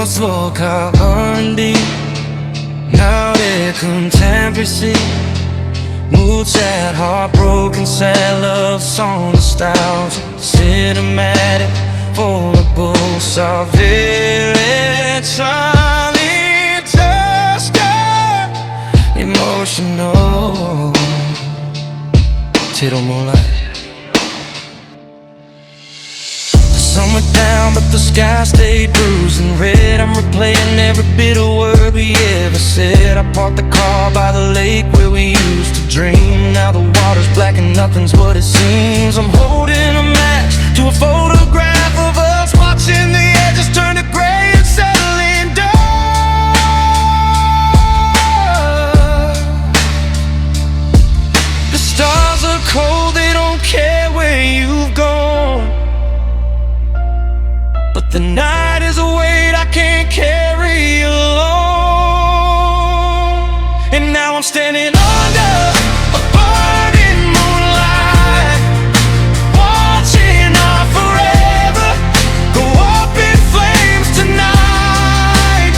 post-local R&B. Now they're contemporary. Mood sad, heartbroken, sad love song, nostalgia, cinematic, vulnerable, salvage, Charlie, Tusker, emotional, Tittle Moonlight. Sun went down, but the sky stayed bruising red. I'm replaying every bit of word we ever said. I parked the car by the lake where we used to dream. Now the water's black and nothing's what it seems. I'm holding a match to a photograph of us, watching the edges turn to gray and settling down. The stars are cold, they don't care where you've gone, but the night is a weight I can't carry alone. And now I'm standing under a burning moonlight, watching our forever go up in flames tonight.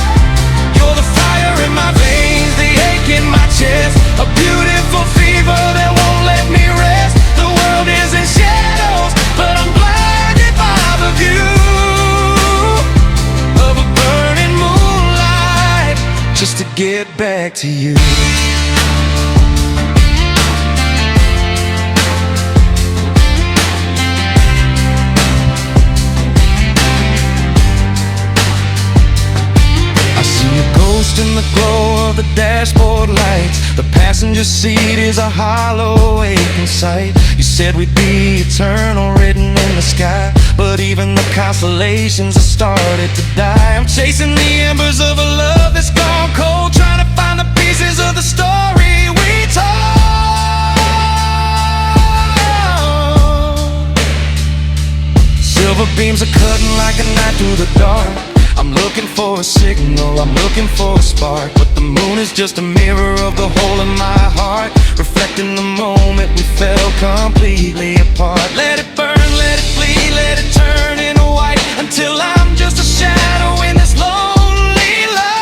You're the fire in my veins, the ache in my chest, a beautiful fever that won't let me rest. The world is in shadows, but I'm blinded by the view of a burning moonlight, just to get back to you. I see a ghost in the glow of the dashboard lights. The passenger seat is a hollow aching sight. You said we'd be eternal, written in the sky, but even the constellations have started to die. I'm chasing the embers of a love that's gone cold, trying to find the pieces of the story we told. Silver beams are cutting like a knife through the dark. I'm looking for a signal, I'm looking for a spark, but the moon is just a mirror of the hole in my heart, reflecting the moment we fell completely apart. Let it burn, let it bleed, let it turn into white, until I'm just a shadow in this lonely light.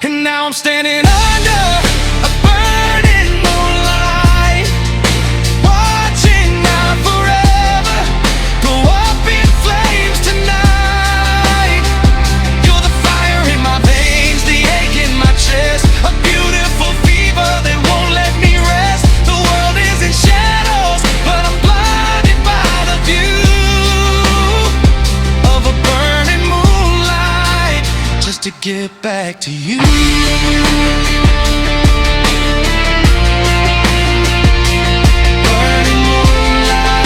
And now I'm standing under a burning moonlight, watching our forever go up in flames tonight. You're the fire in my veins, the ache in my chest, a beautiful fever that won't let me rest. The world is in shadows, but I'm blinded by the view of a burning moonlight, just to get back to you. Burning moonlight,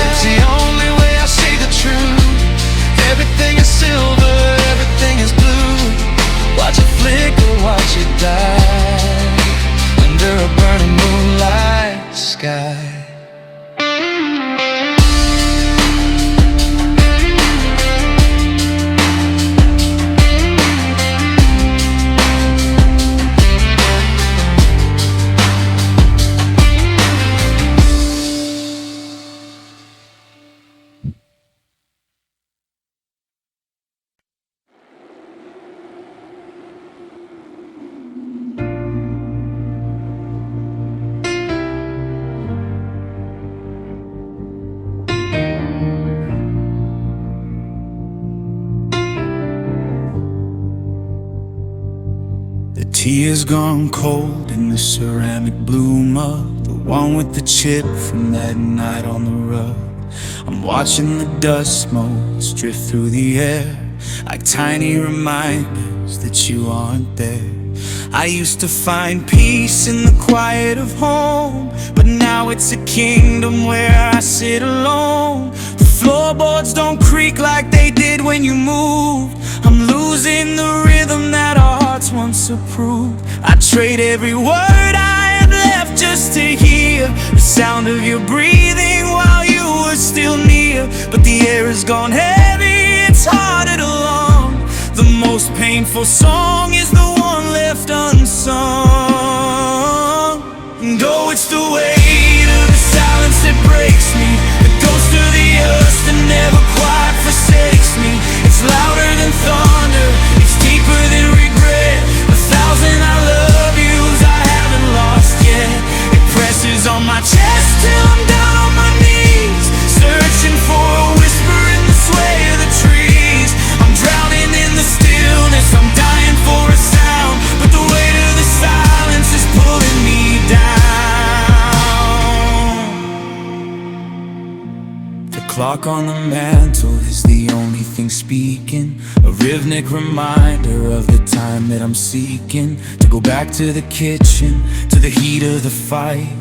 it's the only way I see the truth. Everything is silver, everything is blue. Watch it flicker, watch it die, under a burning moonlight sky. The tea has gone cold in the ceramic blue mug, the one with the chip from that night on the rug. I'm watching the dust motes drift through the air, like tiny reminders that you aren't there. I used to find peace in the quiet of home, but now it's a kingdom where I sit alone. The floorboards don't creak like they did when you moved. I'm losing the rhythm that our hearts once approved. I trade every word I have left just to hear the sound of your breathing while you were still near. But the air has gone heavy, it's harder to lung. The most painful song is the one left unsung. clock on the mantle is the only thing speaking, a rhythmic reminder of the time that I'm seeking. To go back to the kitchen, to the heat of the fight,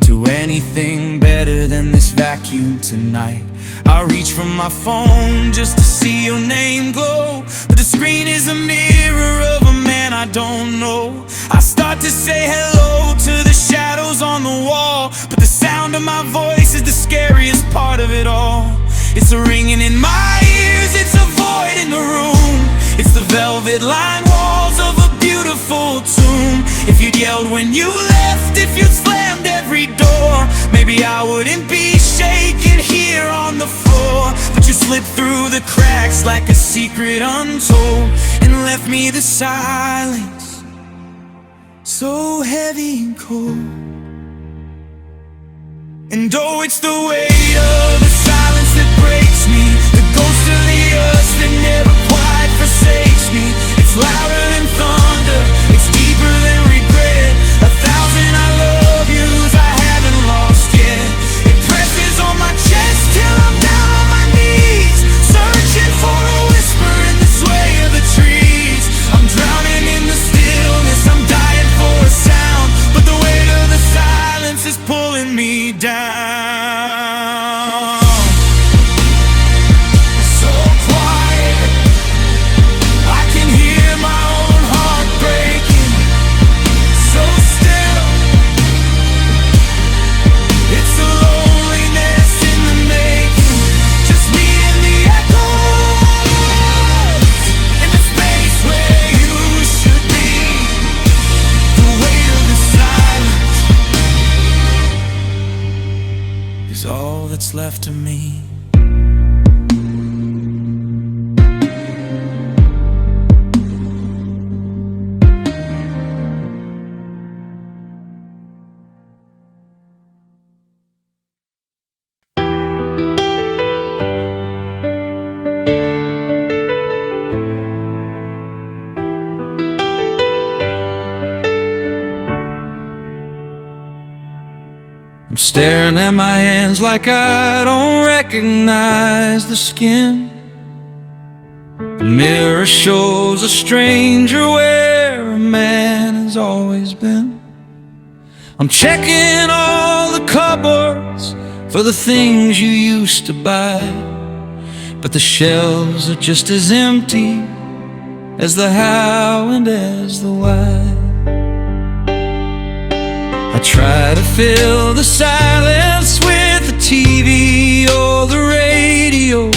to anything better than this vacuum tonight. I reach for my phone just to see your name glow, but the screen is a mirror of a man I don't know. I start to say hello to the shadows on the wall, but the sound of my voice is the scariest part of it all. It's a ringing in my ears, it's a void in the room. It's the velvet lined walls of a beautiful tomb. If you'd yelled when you left, if you'd slammed every door, maybe I wouldn't be shaking here on the floor. But you slipped through the cracks like a secret untold, and left me the silence, so heavy and cold. And oh, it's the weight of the silence that breaks me, the ghost of the us that never quite forsakes me. It's louder than thunder, it's deeper than regret. 1,000 I love yous I haven't lost yet. It presses on my chest till I'm down on my knees, searching for a whisper in the sway of the trees. I'm drowning in the stillness, I'm dying for a sound, but the weight of the silence is pulling me down. All that's left of me. I'm staring at my hands like I don't recognize the skin. The mirror shows a stranger where a man has always been. I'm checking all the cupboards for the things you used to buy, but the shelves are just as empty as the how and as the why. I try to fill the silence with the TV or the radio,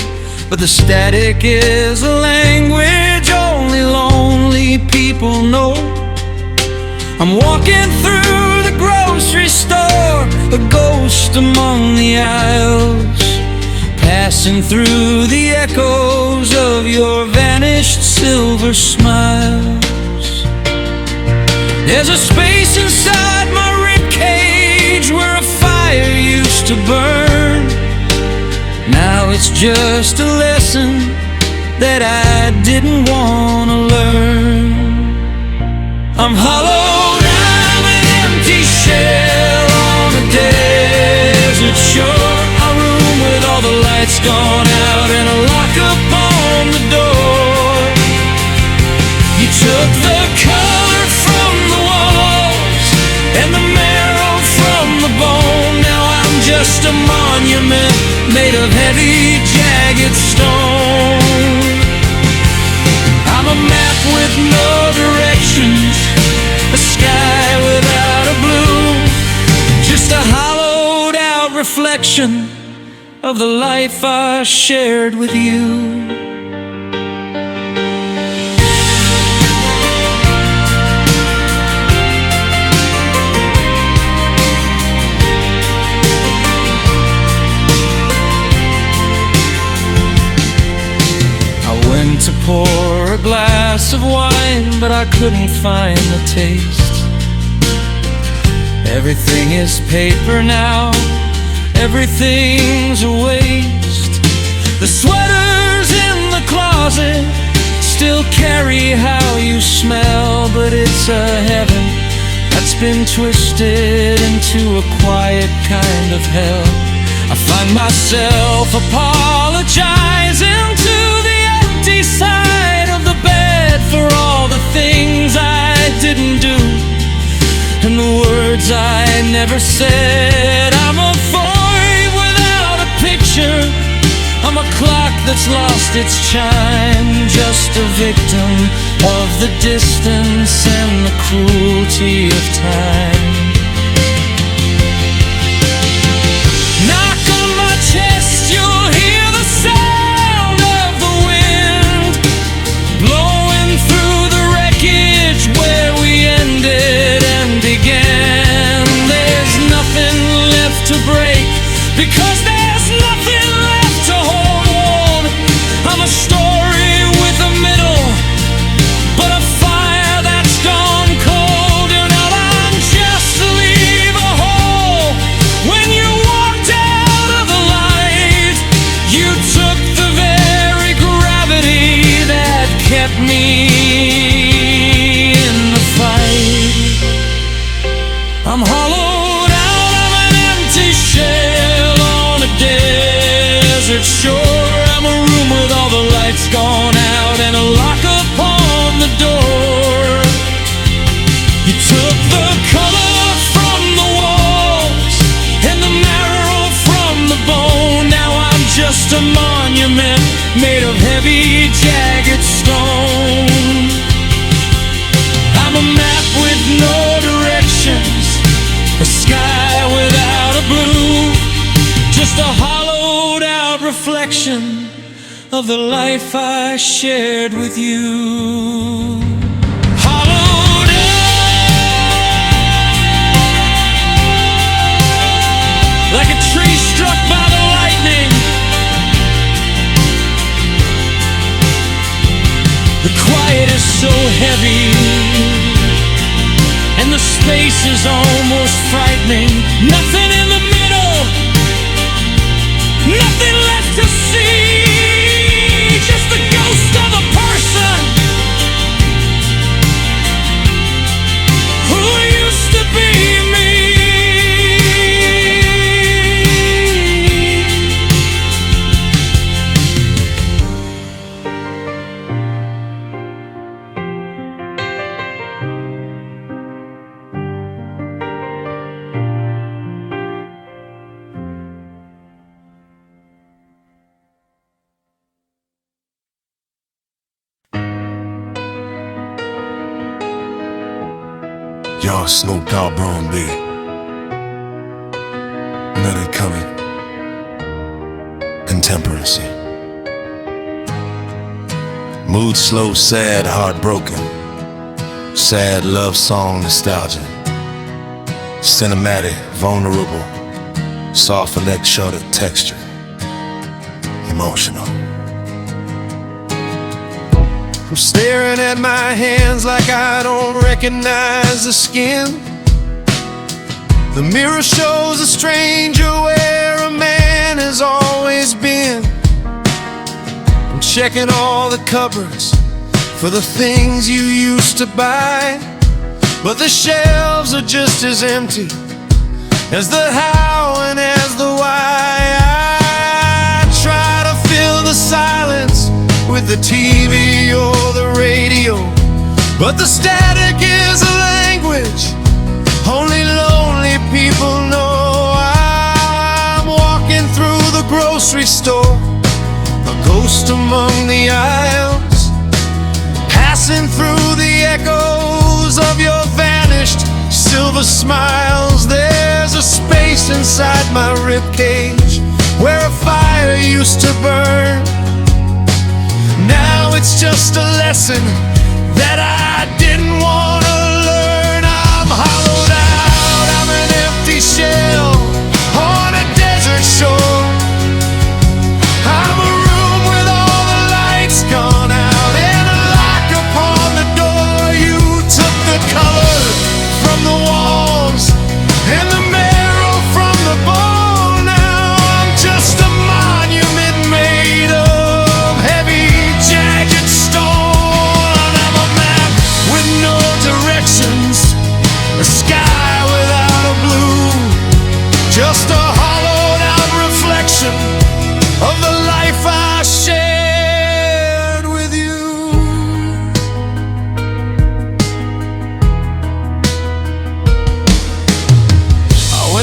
but the static is a language only lonely people know. I'm walking through the grocery store, a ghost among the aisles, passing through the echoes of your vanished silver smiles. There's a space inside my ribcage where a fire used to burn. Now it's just a lesson that I didn't want to learn. I'm hollowed, I'm an empty shell on a desert shore. A room with all the lights gone out and a lock upon the door. You took the color from the walls and the marrow from the bone. Now I'm just a monument made of heavy, jagged stone. I'm a map with no directions, a sky without a blue, just a hollowed out reflection of the life I shared with you. To pour a glass of wine, but I couldn't find the taste. Everything is paper now, everything's a waste. The sweaters in the closet still carry how you smell, but it's a heaven that's been twisted into a quiet kind of hell. I find myself apologizing to the empty side of the bed for all the things I didn't do and the words I never said. I'm a void without a picture. I'm a clock that's lost its chime, just a victim of the distance and the cruelty of time. Knock on my chest, you'll hear the sound of the wind blowing through the wreckage where we ended and began. There's nothing left to break because there's nothing left to hold. I'm a story with a middle, but a fire that's gone cold. You're not on just to leave a hole. When you walked out of the light, you took the very gravity that kept me in the fight. I'm hollowed out of an empty shell on a desert shore. I'm a room with all the lights gone out and a lock upon the door. You took the color from the walls and the marrow from the bone. Now I'm just a monument made of heavy, jagged stone. I'm a map with no directions, a sky without a blue, just a hollowed out reflection of the life I shared with you. Hollowed out like a tree struck by the lightning. The quiet is so heavy and the space is almost frightening. Nothing in the middle, nothing left to see, just the ghost of a person who used to be me. Y'all Snoop Dogg, Bron B. Know they coming. Contemporacy. Mood slow, sad, heartbroken. Sad love song nostalgia. Cinematic, vulnerable. Soft electronic texture. Emotional. I'm staring at my hands like I don't recognize the skin. The mirror shows a stranger where a man has always been. I'm checking all the cupboards for the things you used to buy, but the shelves are just as empty as the how and as the why. I try to fill the silence with the TV or the radio, but the static is a language only lonely people know. I'm walking through the grocery store, a ghost among the aisles, passing through the echoes of your vanished silver smiles. There's a space inside my ribcage where a fire used to burn. Now it's just a lesson that I didn't want to learn. I'm hollowed out, I'm an empty shell on a desert shore. I'm a room with all the lights gone out and a lock upon the door. You took the color from the walls and the marrow from the bone. Now I'm just a monument made of heavy, jagged stone. I'm a map with no directions, a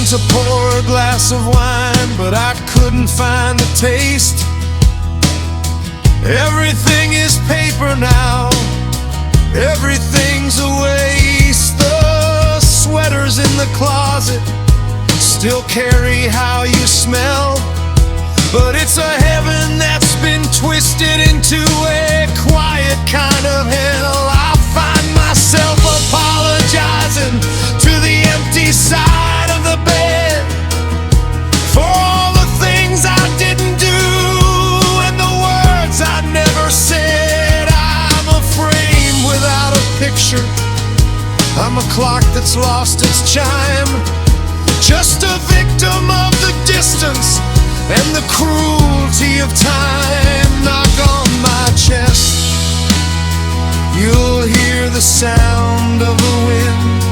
to pour a glass of wine, but I couldn't find the taste. Everything is paper now, everything's a waste. The sweaters in the closet still carry how you smell, but it's a heaven that's been twisted into a quiet kind of hell. I find myself apologizing to the empty side of the bed for all the things I didn't do and the words I never said. I'm a frame without a picture, I'm a clock that's lost its chime, just a victim of the distance and the cruelty of time. Knock on my chest, you'll hear the sound of the wind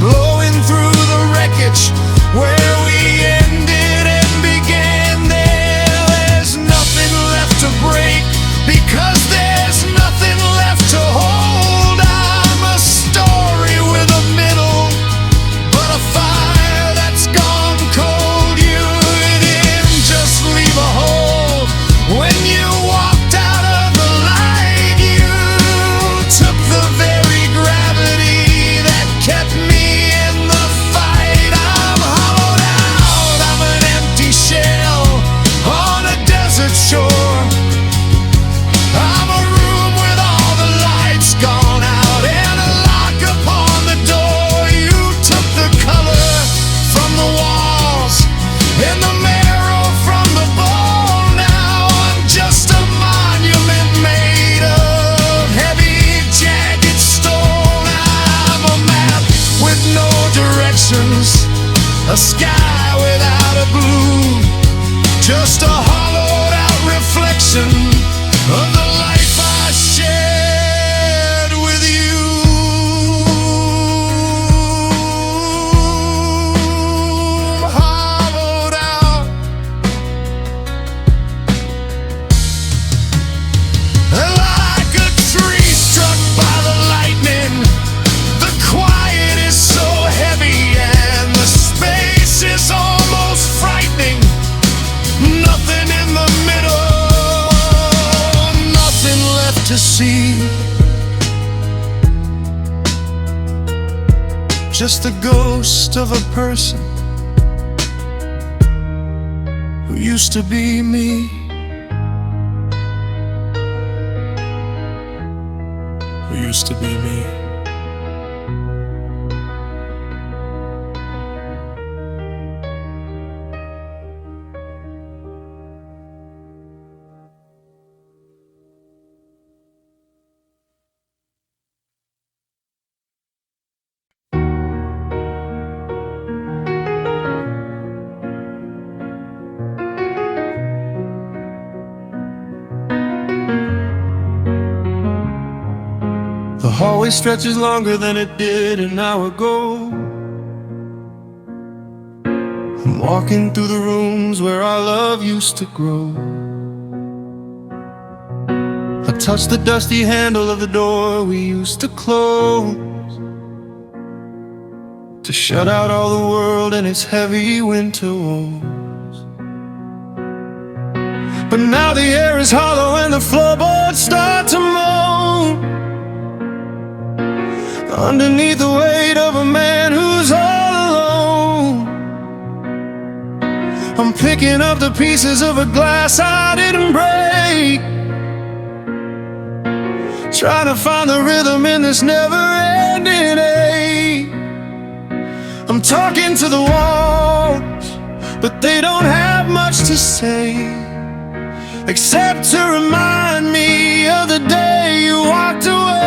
blowing through the wreckage where we ended and began. There's nothing left to break because there's nothing left to hold. I'm a story with a middle, but a fire that's gone cold. You didn't just leave a hole when you walked out of the light. You took the very gravity that kept me in the fight. I'm hollowed out, I'm an empty shell on a desert shore. I'm a room with all the lights gone out and a lock upon the door. You took the color from the walls and the marrow from the bone. Now I'm just a monument made of heavy, jagged stone. I'm a map with no directions, a sky without a blue, just a hollowed out reflection of the life I shared with you. Hollowed out, like a tree struck by the lightning. The quiet is so heavy and the space is almost frightening. Nothing in the middle, nothing left to see, just the ghost of a person who used to be me, who used to be me. The hallway stretches longer than it did an hour ago. I'm walking through the rooms where our love used to grow. I touch the dusty handle of the door we used to close, to shut out all the world and its heavy winter woes. But now the air is hollow and the floorboards start to moan underneath the weight of a man who's all alone. I'm picking up the pieces of a glass I didn't break, trying to find the rhythm in this never-ending ache. I'm talking to the walls, but they don't have much to say, except to remind me of the day you walked away.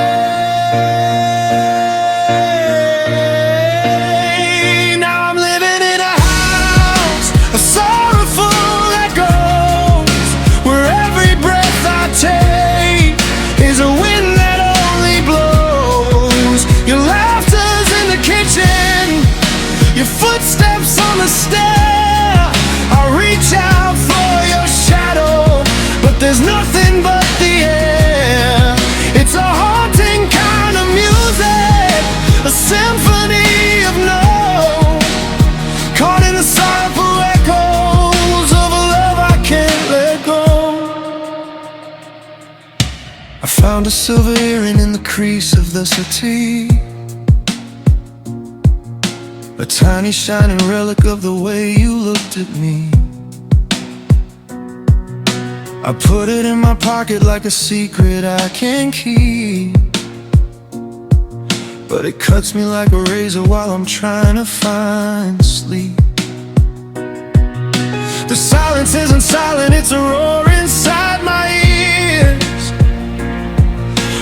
Now I'm living in a house, a sorrowful echoes, where every breath I take is a wind that only blows. Your laughter's in the kitchen, your footsteps on the stair. I reach out for your shadow, but there's nothing but the air. It's a haunting kind of music, a symphony of no. Found a silver earring in the crease of the settee, a tiny shining relic of the way you looked at me. I put it in my pocket like a secret I can't keep, but it cuts me like a razor while I'm trying to find sleep. The silence isn't silent, it's a roar inside my ears,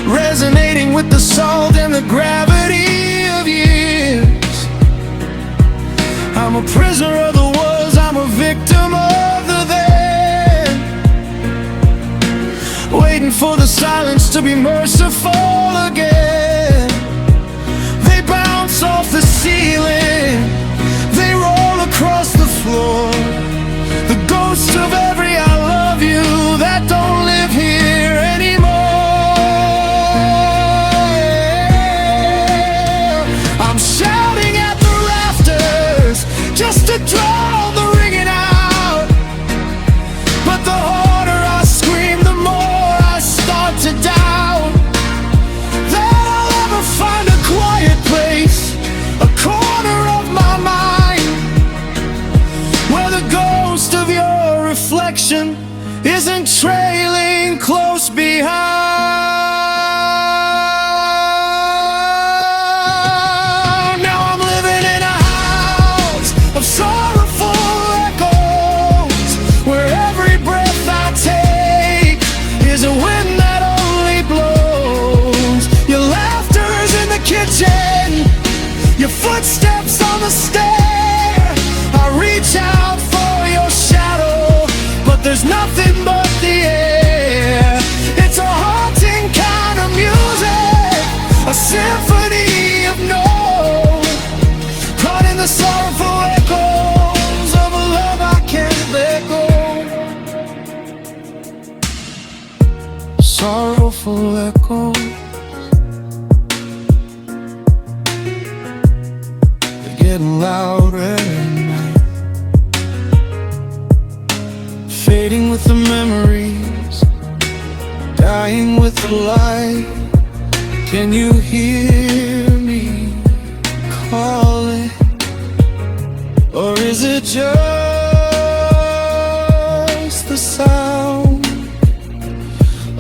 resonating with the salt and the gravity of years. I'm a prisoner of the was, I'm a victim of the then, waiting for the silence to be merciful again. They bounce off the ceiling, they roll across the floor, the ghost of every I love you that don't live here anymore. I'm shouting at the rafters just to draw the ringing out, but the harder I scream, the more I start to doubt that I'll ever find a quiet place, a corner of my mind, where the ghost of your reflection isn't trailing close behind. Now I'm living in a house of sorrowful echoes, where every breath I take is a wind that only blows. Your laughter's in the kitchen, your footsteps on the stair. I reach out for your shadow, but there's nothing but the air. It's a haunting kind of music, a symphony of notes, caught in the sorrowful echoes of a love I can't let go. Sorrowful echoes, they're getting louder at night, fading with the memories, dying with the light. Can you hear me calling? Or is it just the sound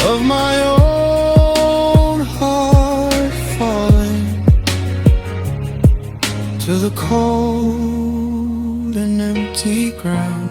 of my own heart falling to the cold and empty ground?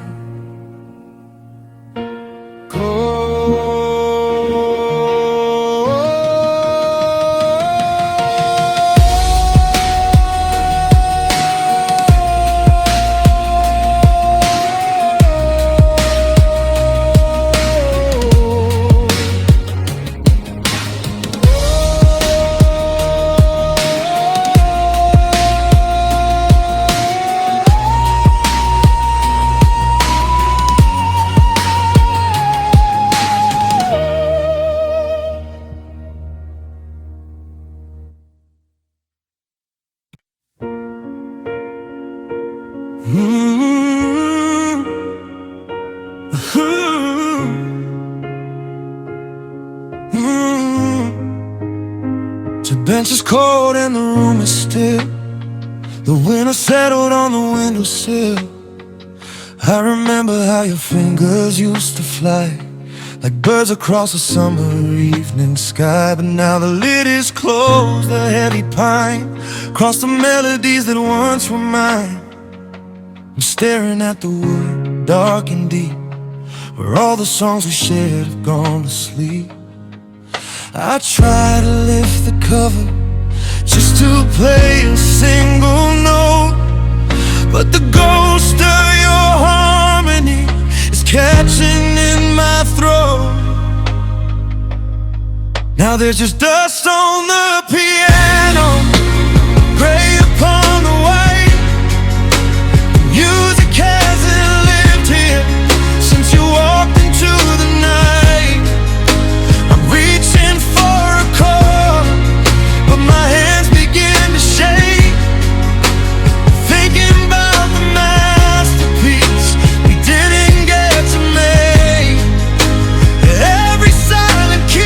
The bench is cold and the room is still, the winter settled on the windowsill. I remember how your fingers used to fly like birds across a summer evening sky. But now the lid is closed, the heavy pine across the melodies that once were mine. I'm staring at the wood, dark and deep, where all the songs we shared have gone to sleep. I try to lift the cover just to play a single note, but the ghost of your harmony is catching in my throat. Now there's just dust on the piano, gray upon the white. Music hasn't lived here since you walked into the night. I'm reaching for a chord, but my hands begin to shake, thinking about the masterpiece we didn't get to make. Every silent key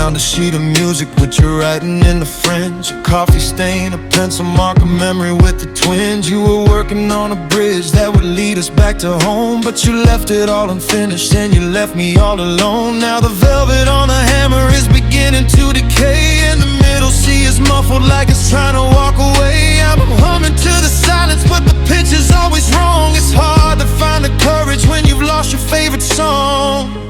found a sheet of music with your writing in the fringe, a coffee stain, a pencil mark, a memory with the twins. You were working on a bridge that would lead us back to home, but you left it all unfinished and you left me all alone. Now the velvet on the hammer is beginning to decay, and the middle C is muffled like it's trying to walk away. I'm humming to the silence, but the pitch is always wrong. It's hard to find the courage when you've lost your favorite song.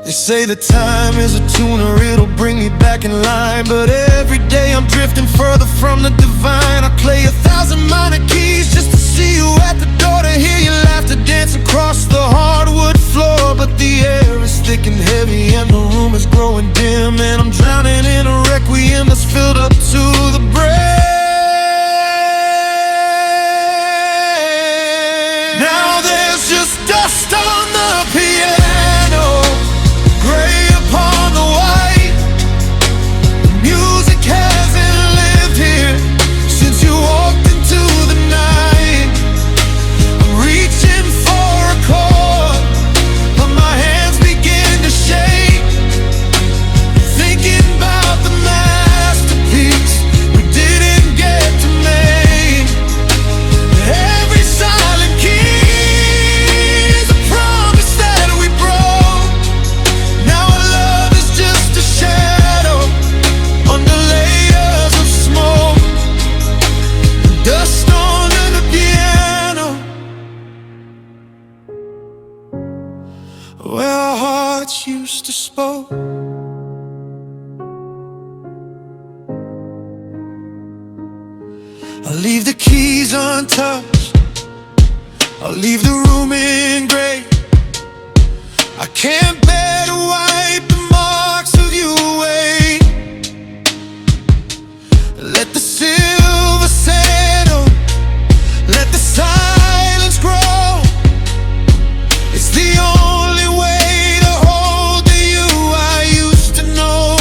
They say that time is a tuner, it'll bring me back in line, but every day I'm drifting further from the divine. I play 1,000 minor keys just to see you at the door, to hear your laughter dance across the hardwood floor. But the air is thick and heavy and the room is growing dim, and I'm drowning in a requiem that's filled up to the brim. Now there's just dust on the piano, gray upon the white. The music hasn't lived here since you walked into the night. I'm reaching for a chord, but my hands begin to shake, thinking about the masterpiece we didn't get to make. Every silent key is a promise that we broke. Now our love is just a shadow under layers of smoke, dust under the piano, where our hearts used to spoke. I'll leave the keys untouched, I'll leave the room in gray. I can't bear to wipe the marks of you away. Let the silver settle, let the silence grow. It's the only way to hold the you I used to know.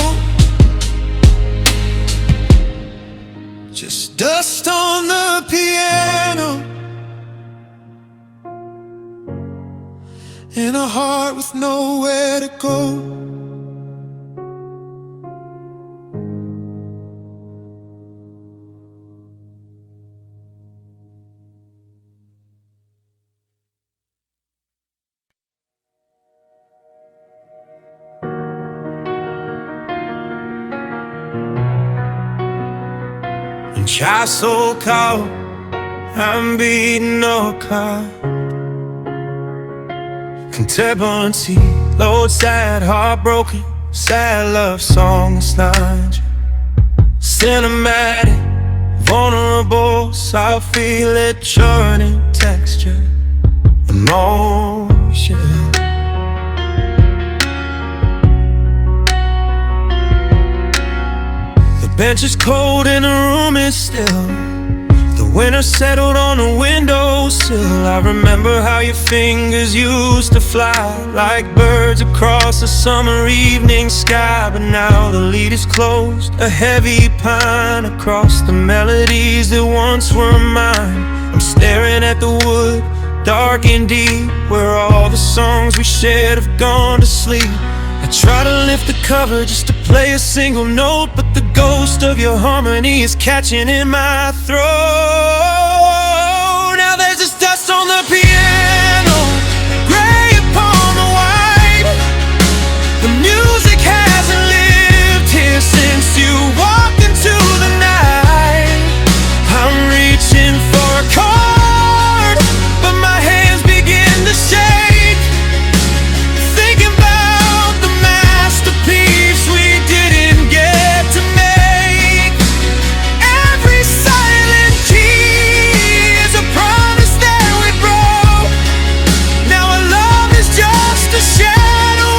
Just dust on the piano, in a heart with nowhere to go. And chai so cold, I'm beating no car. Contemporary, load sad, heartbroken, sad love song, nostalgia. Cinematic, vulnerable, so I feel it churning texture, emotion. The bench is cold and the room is still. The winter settled on the windowsill. I remember how your fingers used to fly like birds across the summer evening sky. But now the lead is closed, a heavy pine across the melodies that once were mine. I'm staring at the wood, dark and deep, where all the songs we shared have gone to sleep. I try to lift the cover just to play a single note, but the ghost of your harmony is catching in my throat. Now there's this dust on the piano, gray upon the white. The music hasn't lived here since you walked into the night. I'm reaching for a chord, but my hands begin to shake, thinking about the masterpiece we didn't get to make. Every silent key is a promise that we broke. Now our love is just a shadow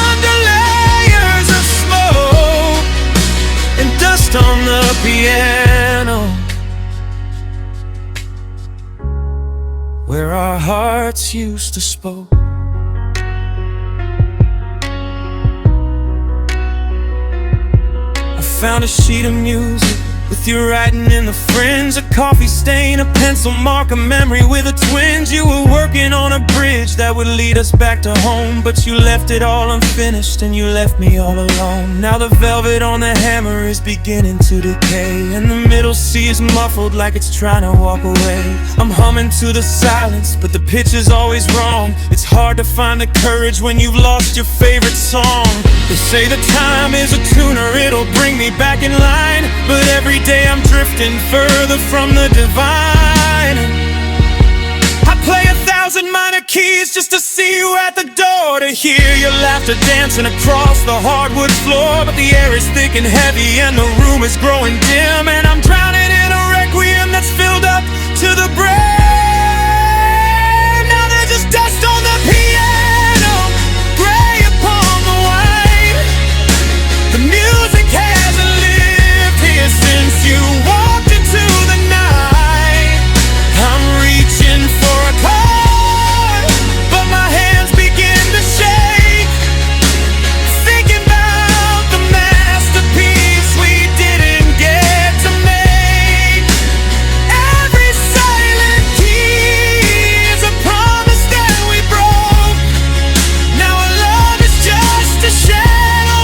under layers of smoke and dust on the piano, where our hearts used to spoke. I found a sheet of music with with your writing in the fringe, a coffee stain, a pencil mark, a memory with a twinge. You were working on a bridge that would lead us back to home, but you left it all unfinished and you left me all alone. Now the velvet on the hammer is beginning to decay, and the middle C is muffled like it's trying to walk away. I'm humming to the silence, but the pitch is always wrong. It's hard to find the courage when you've lost your favorite song. They say the time is a tuner, it'll bring me back in line, but every day I'm drifting further from the divine. I play 1,000 minor keys just to see you at the door, to hear your laughter dancing across the hardwood floor. But the air is thick and heavy and the room is growing dim, and I'm drowning in a requiem that's filled up to the brim. Now there's just dust on the piano, gray upon the white. The music hasn't lived here since you walked into the night. I'm reaching for a card, but my hands begin to shake, thinking about the masterpiece we didn't get to make. Every silent key is a promise that we broke. Now our love is just a shadow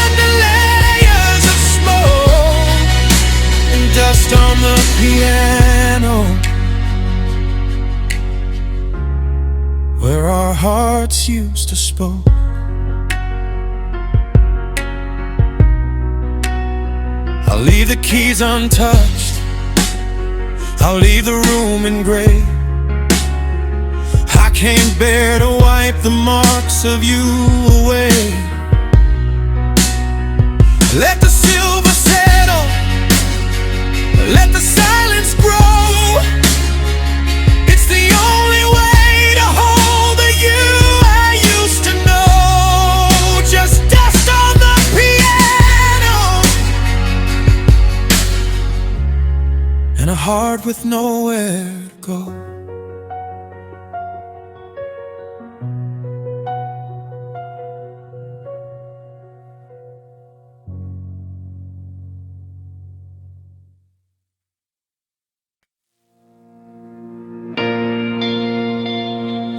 under layers of smoke, and dust on the piano, where our hearts used to spoke. I'll leave the keys untouched, I'll leave the room in gray. I can't bear to wipe the marks of you away. Let the silver settle, let the silence grow. It's the only way to hold the you I used to know. Just dust on the piano, and a heart with nowhere to go.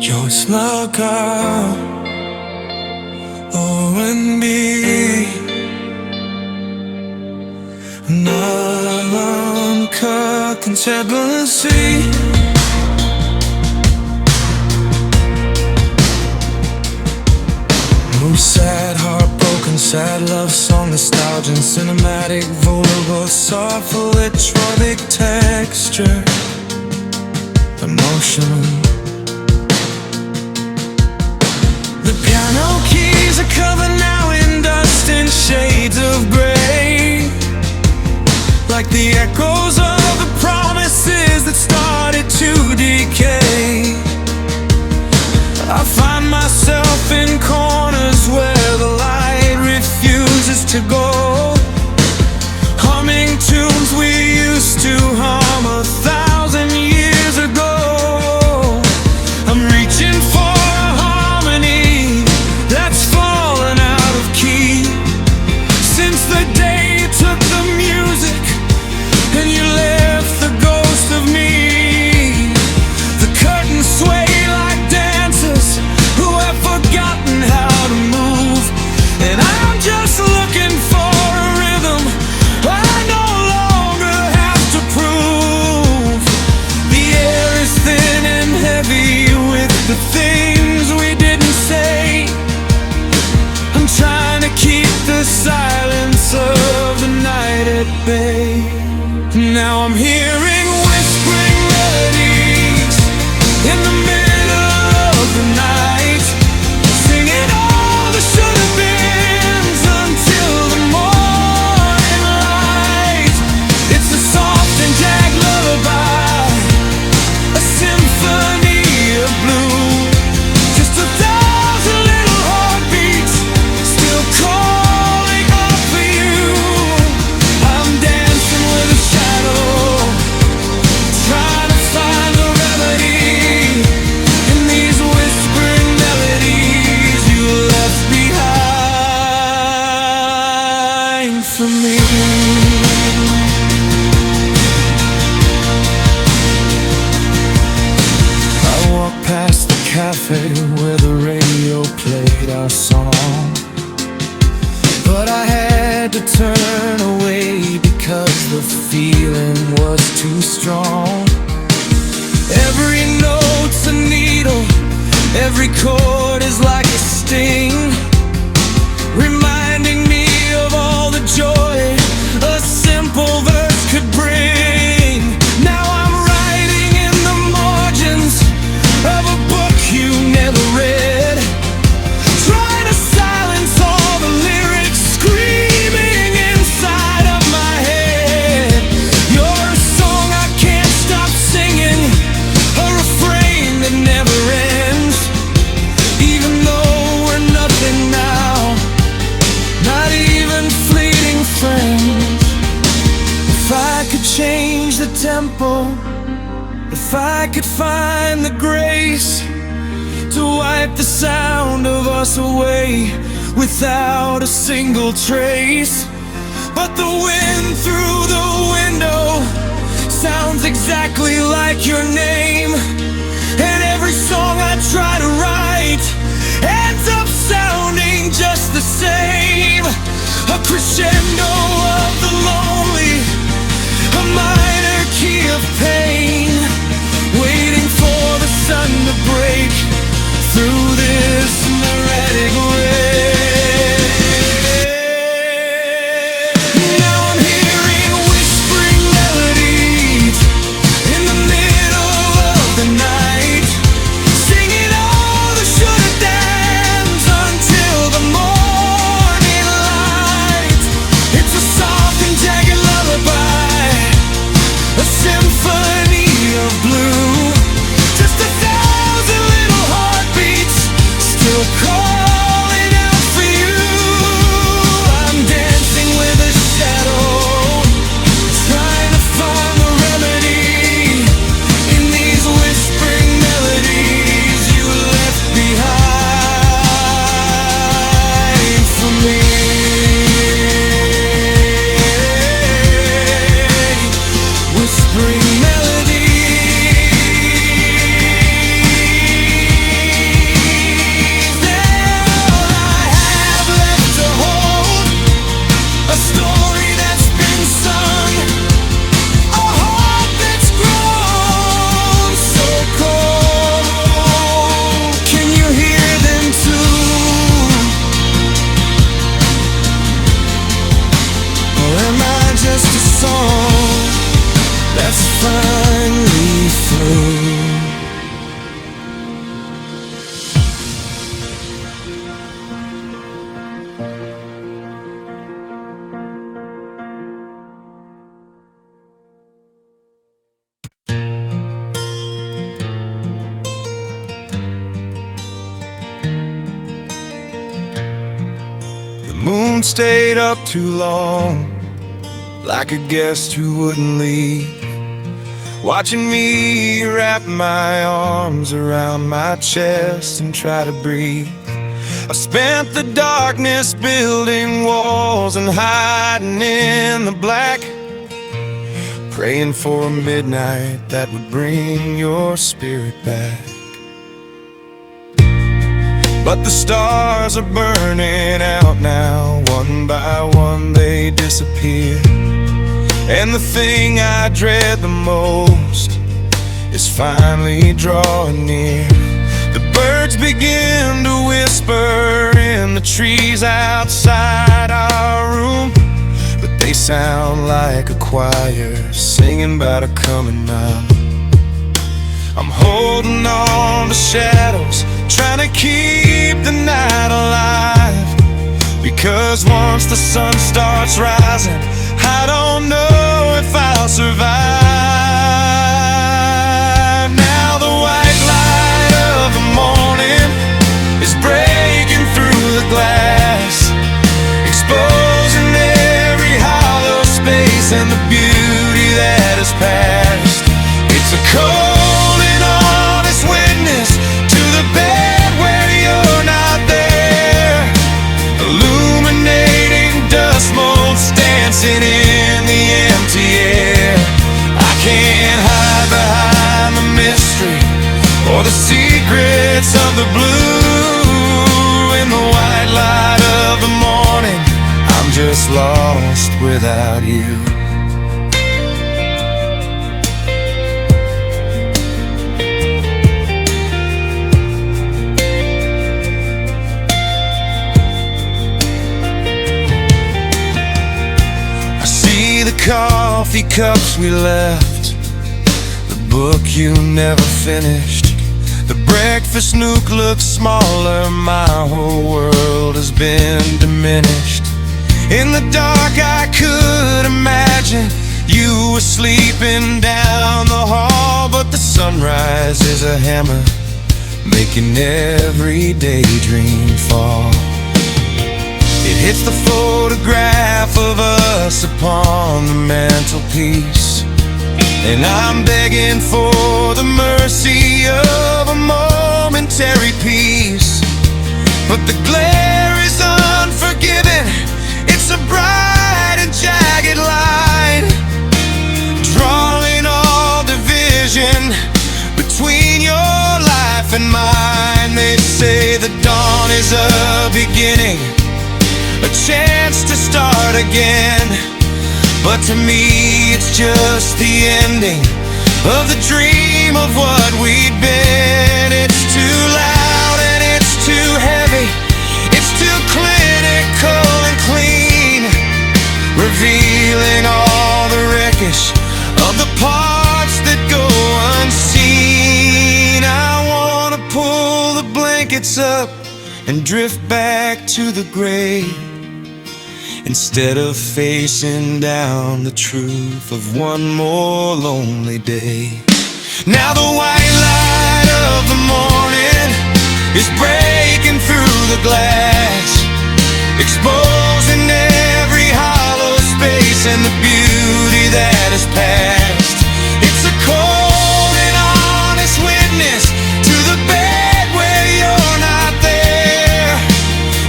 You're a smile girl, R&B, non-cut consistency. Move sad, heartbroken, sad love song, nostalgia and cinematic, vulnerable, soft electronic texture, emotional. The piano keys are covered now in dust and shades of gray, like the echoes of the promises that started to decay. I find myself in corners where the light refuses to go, humming tunes we used to hum 1,000 years ago. I'm reaching for a harmony that's fallen out of key since the day you took the music and you left the ghost of me. The curtains sway like dancers who have forgotten how to move, and I'm just looking for a rhythm I no longer have to prove. The air is thin and heavy with the things we didn't say. I'm trying to keep the silence of the night at bay. Now I'm hearing whispering melodies in the middle of the night, singing all the should-have beens until the morning light. It's a soft and jagged lullaby, a symphony of blue, just 1,000 little heartbeats still calling out for you. I'm dancing with a shadow cafe where the radio played our song, but I had to turn away because the feeling was too strong. Every note's a needle, every chord is like a sting, reminding me of all the joy a simple verse could bring. Now I'm writing in the margins of a book you never read, trying to silence all the lyrics screaming inside of my head. You're a song I can't stop singing, a refrain that never ends, even though we're nothing now, not even fleeting friends. If I could change the tempo, if I could find the grace to wipe the sound of us away without a single trace. But the wind through the window sounds exactly like your name, and every song I try to write ends up sounding just the same. A crescendo of the lonely, a minor key of pain, waiting for the sun to break through this erratic rain. Now I'm hearing whispering melodies in the middle of the night, singing all the shoulda dance until the morning light. It's a soft and jagged lullaby, a symphony of blue, just 1,000 little heartbeats still calling out for you. I'm dancing with a shadow, trying to find the remedy in these whispering melodies you left behind for me. Whispering melodies, they're all I have left to hold, a story that's been sung, a heart that's grown so cold. Can you hear them too? Or am I just a song that's finally through? The moon stayed up too long, like a guest who wouldn't leave, watching me wrap my arms around my chest and try to breathe. I spent the darkness building walls and hiding in the black, praying for a midnight that would bring your spirit back. But the stars are burning out now, one by one they disappear, and the thing I dread the most is finally drawing near. The birds begin to whisper in the trees outside our room, but they sound like a choir singing about a coming night. I'm holding on to shadows, trying to keep the night alive, because once the sun starts rising, I don't know if I'll survive. Now the white light of the morning is breaking through the glass, exposing every hollow space and the beauty that has passed. It's a cold and honest witness to the bed where you're not there, illuminating dust motes dancing in the empty air. I can't hide behind the mystery or the secrets of the blue. In the white light of the morning, I'm just lost without you. I see the coffee cups we left, the book you never finished. The breakfast nook looks smaller, my whole world has been diminished. In the dark I could imagine you were sleeping down the hall, but the sunrise is a hammer, making every daydream fall. It hits the photograph of us upon the mantelpiece, and I'm begging for the mercy of a momentary peace. But the glare is unforgiving, it's a bright and jagged line, drawing all division between your life and mine. They say the dawn is a beginning, a chance to start again, but to me it's just the ending of the dream of what we'd been. It's too loud and it's too heavy, it's too clinical and clean, revealing all the wreckage of the parts that go unseen. I wanna pull the blankets up and drift back to the grave, instead of facing down the truth of one more lonely day. Now the white light of the morning is breaking through the glass, exposing every hollow space and the beauty that has passed. It's a cold and honest witness to the bed where you're not there,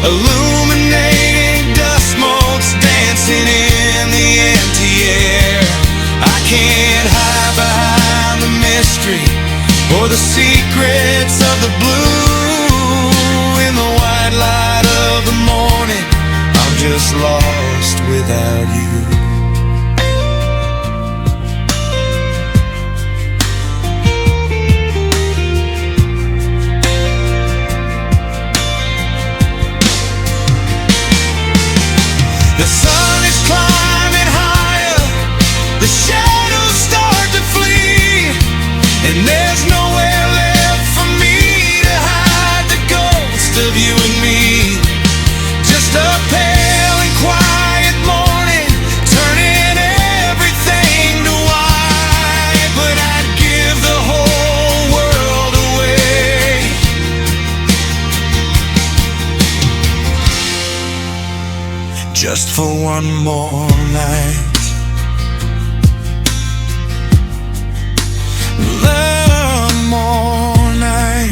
illuminating dust motes dancing in the empty air. I can't hide behind the mystery or the secrets of the blue. In the white light of the morning, I'm just lost without you. The sun is climbing higher, the shadows start to flee, and there's nowhere left for me to hide the ghost of you and me. Just a pale and quiet morning, turning everything to white, but I'd give the whole world away just for one more night. One more night.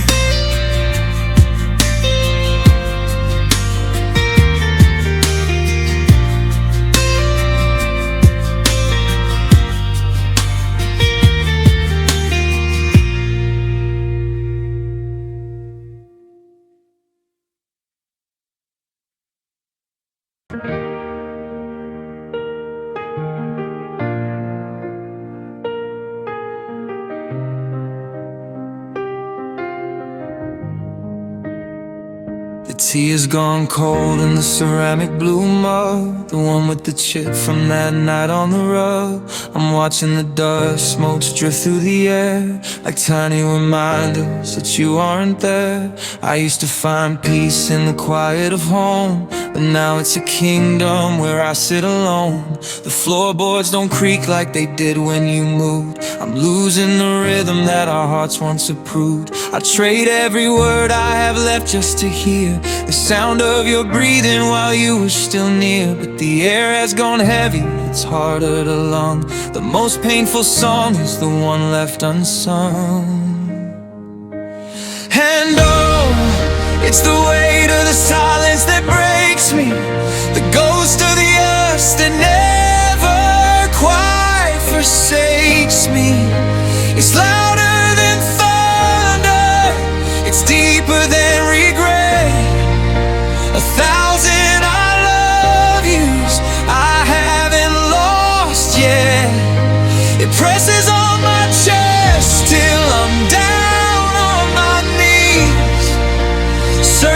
The tea has gone cold in the ceramic blue mug, the one with the chip from that night on the rug. I'm watching the dust motes drift through the air, like tiny reminders that you aren't there. I used to find peace in the quiet of home, but now it's a kingdom where I sit alone. The floorboards don't creak like they did when you moved. I'm losing the rhythm that our hearts once approved. I trade every word I have left just to hear the sound of your breathing while you were still near. But the air has gone heavy, it's harder to lung. The most painful song is the one left unsung. And oh, it's the weight of the silence that breaks me, the ghost of the us that never quite forsakes me. It's louder than thunder,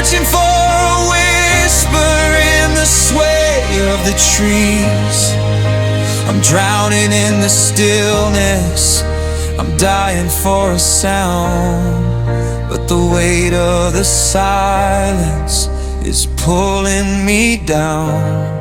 searching for a whisper in the sway of the trees. I'm drowning in the stillness, I'm dying for a sound, but the weight of the silence is pulling me down.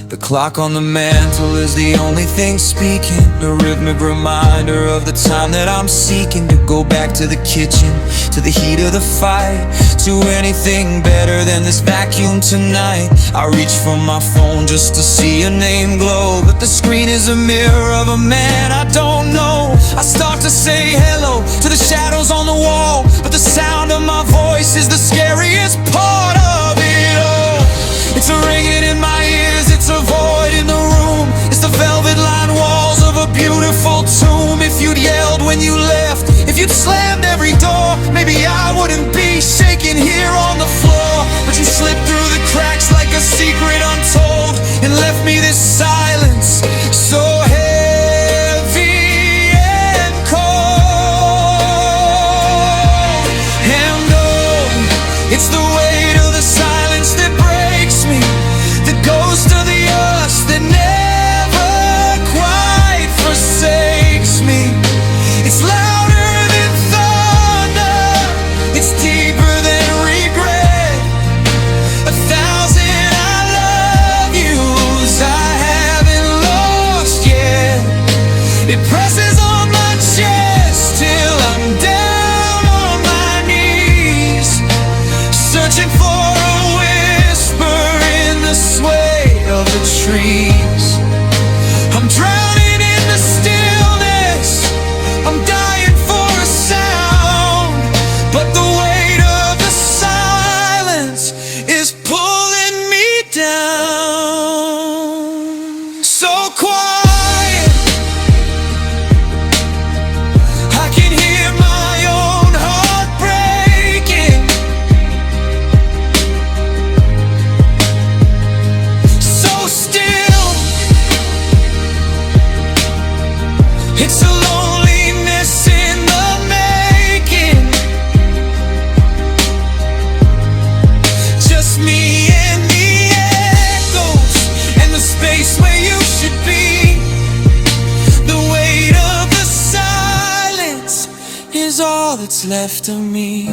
The clock on the mantle is the only thing speaking, a rhythmic reminder of the time that I'm seeking to go back to the kitchen, to the heat of the fight, to anything better than this vacuum tonight. I reach for my phone just to see a name glow, but the screen is a mirror of a man I don't know. I start to say hello to the shadows on the wall, but the sound of my voice is the scariest part of it all. It's a ringing in my ears, it's a void in the room, it's the velvet-lined walls of a beautiful tomb. If you'd yelled when you left, if you'd slammed every door, maybe I wouldn't be shaking here on the floor. But you slipped through the cracks like a secret untold, and left me this silence so heavy and cold. And oh, it's the weight of the silence that breaks me, the ghost of the us that never quite forsakes me. It's louder than thunder, it's deeper than regret. 1,000 I love yous I haven't lost yet. It presses on my chest till I'm down on my knees, searching for a whisper in the sway of the trees. I'm drowning in the stillness, I'm dying for a sound, but the weight of the silence is pulling me down. So quiet, I can hear my own heart breaking. So still, it's a loneliness in the making. Just me and the echoes, and the space where you should be. The weight of the silence is all that's left of me.